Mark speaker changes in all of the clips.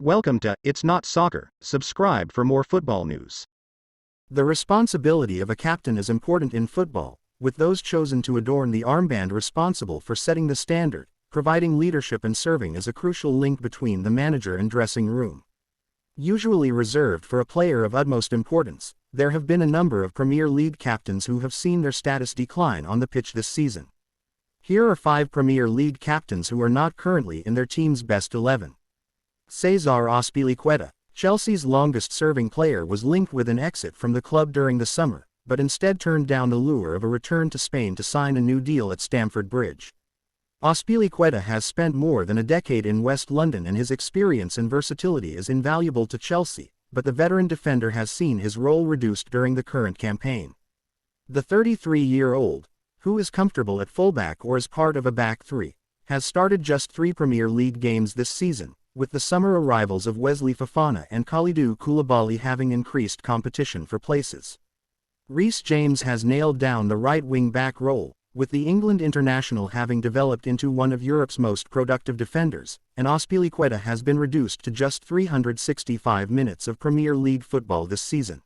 Speaker 1: Welcome to It's Not Soccer. Subscribe for more football news.
Speaker 2: The responsibility of a captain is important in football, with those chosen to adorn the armband responsible for setting the standard, providing leadership and serving as a crucial link between the manager and dressing room. Usually reserved for a player of utmost importance, there have been a number of Premier League captains who have seen their status decline on the pitch this season. Here are 5 Premier League captains who are not currently in their team's best 11. Cesar Azpilicueta, Chelsea's longest-serving player, was linked with an exit from the club during the summer, but instead turned down the lure of a return to Spain to sign a new deal at Stamford Bridge. Azpilicueta has spent more than a decade in West London and his experience and versatility is invaluable to Chelsea, but the veteran defender has seen his role reduced during the current campaign. The 33-year-old, who is comfortable at fullback or as part of a back three, has started just 3 Premier League games this season, with the summer arrivals of Wesley Fofana and Kalidou Koulibaly having increased competition for places. Reece James has nailed down the right wing-back role, with the England international having developed into one of Europe's most productive defenders, and Azpilicueta has been reduced to just 365 minutes of Premier League football this season.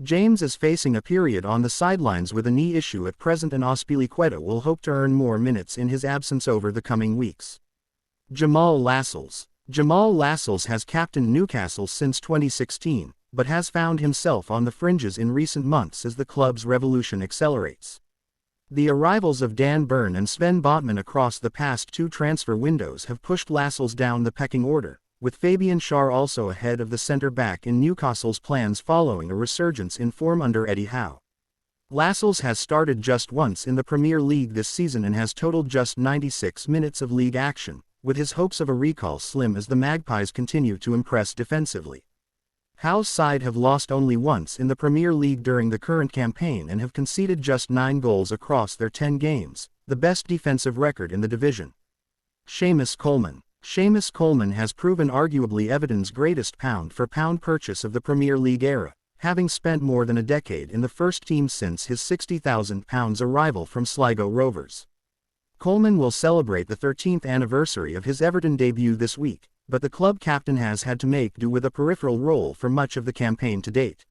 Speaker 2: James is facing a period on the sidelines with a knee issue at present, and Azpilicueta will hope to earn more minutes in his absence over the coming weeks. Jamal Lascelles has captained Newcastle since 2016, but has found himself on the fringes in recent months as the club's revolution accelerates. The arrivals of Dan Burn and Sven Botman across the past 2 transfer windows have pushed Lascelles down the pecking order, with Fabian Schär also ahead of the centre-back in Newcastle's plans following a resurgence in form under Eddie Howe. Lascelles has started just once in the Premier League this season and has totaled just 96 minutes of league action, with his hopes of a recall slim as the Magpies continue to impress defensively. Howe's side have lost only once in the Premier League during the current campaign and have conceded just 9 goals across their 10 games, the best defensive record in the division. Seamus Coleman has proven arguably Everton's greatest pound-for-pound purchase of the Premier League era, having spent more than a decade in the first team since his £60,000 arrival from Sligo Rovers. Coleman will celebrate the 13th anniversary of his Everton debut this week, but the club captain has had to make do with a peripheral role for much of the campaign to date.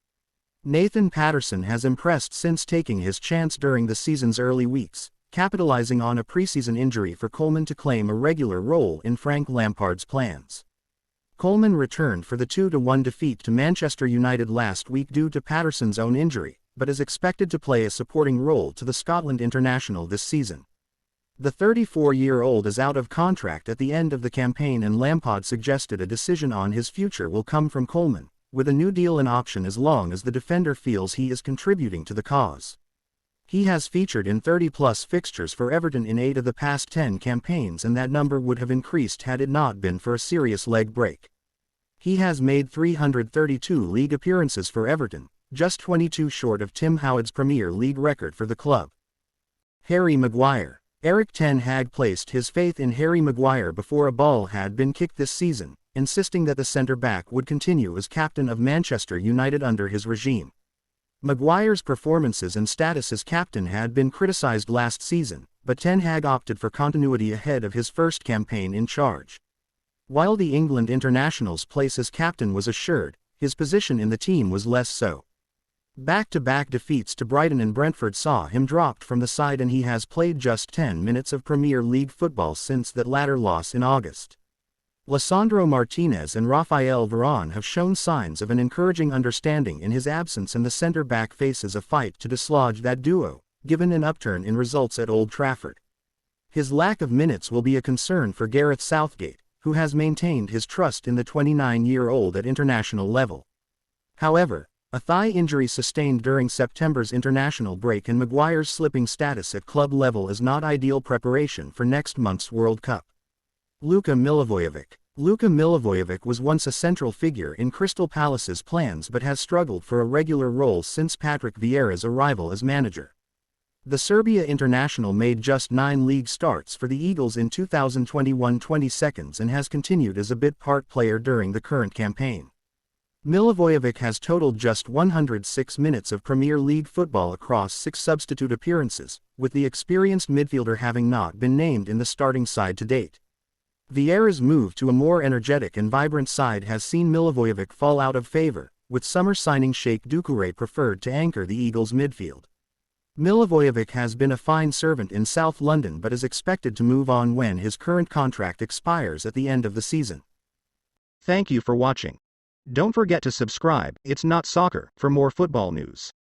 Speaker 2: Nathan Patterson has impressed since taking his chance during the season's early weeks, capitalizing on a preseason injury for Coleman to claim a regular role in Frank Lampard's plans. Coleman returned for the 2-1 defeat to Manchester United last week due to Patterson's own injury, but is expected to play a supporting role to the Scotland international this season. The 34-year-old is out of contract at the end of the campaign, and Lampard suggested a decision on his future will come from Coleman, with a new deal an option as long as the defender feels he is contributing to the cause. He has featured in 30-plus fixtures for Everton in 8 of the past 10 campaigns, and that number would have increased had it not been for a serious leg break. He has made 332 league appearances for Everton, just 22 short of Tim Howard's Premier League record for the club. Harry Maguire. Erik ten Hag placed his faith in Harry Maguire before a ball had been kicked this season, insisting that the centre-back would continue as captain of Manchester United under his regime. Maguire's performances and status as captain had been criticised last season, but Ten Hag opted for continuity ahead of his first campaign in charge. While the England international's place as captain was assured, his position in the team was less so. Back-to-back defeats to Brighton and Brentford saw him dropped from the side, and he has played just 10 minutes of Premier League football since that latter loss in August. Lisandro Martinez and Rafael Varane have shown signs of an encouraging understanding in his absence, and the centre-back faces a fight to dislodge that duo, given an upturn in results at Old Trafford. His lack of minutes will be a concern for Gareth Southgate, who has maintained his trust in the 29-year-old at international level. However, a thigh injury sustained during September's international break and Maguire's slipping status at club level is not ideal preparation for next month's World Cup. Luka Milivojevic was once a central figure in Crystal Palace's plans but has struggled for a regular role since Patrick Vieira's arrival as manager. The Serbia international made just 9 league starts for the Eagles in 2021-22 and has continued as a bit-part player during the current campaign. Milivojevic has totaled just 106 minutes of Premier League football across 6 substitute appearances, with the experienced midfielder having not been named in the starting side to date. Vieira's move to a more energetic and vibrant side has seen Milivojevic fall out of favor, with summer signing Sheikh Doucouré preferred to anchor the Eagles' midfield. Milivojevic has been a fine servant in South London but is expected to move on when his current contract expires at the end of the season.
Speaker 1: Thank you for watching. Don't forget to subscribe, It's Not Soccer, for more football news.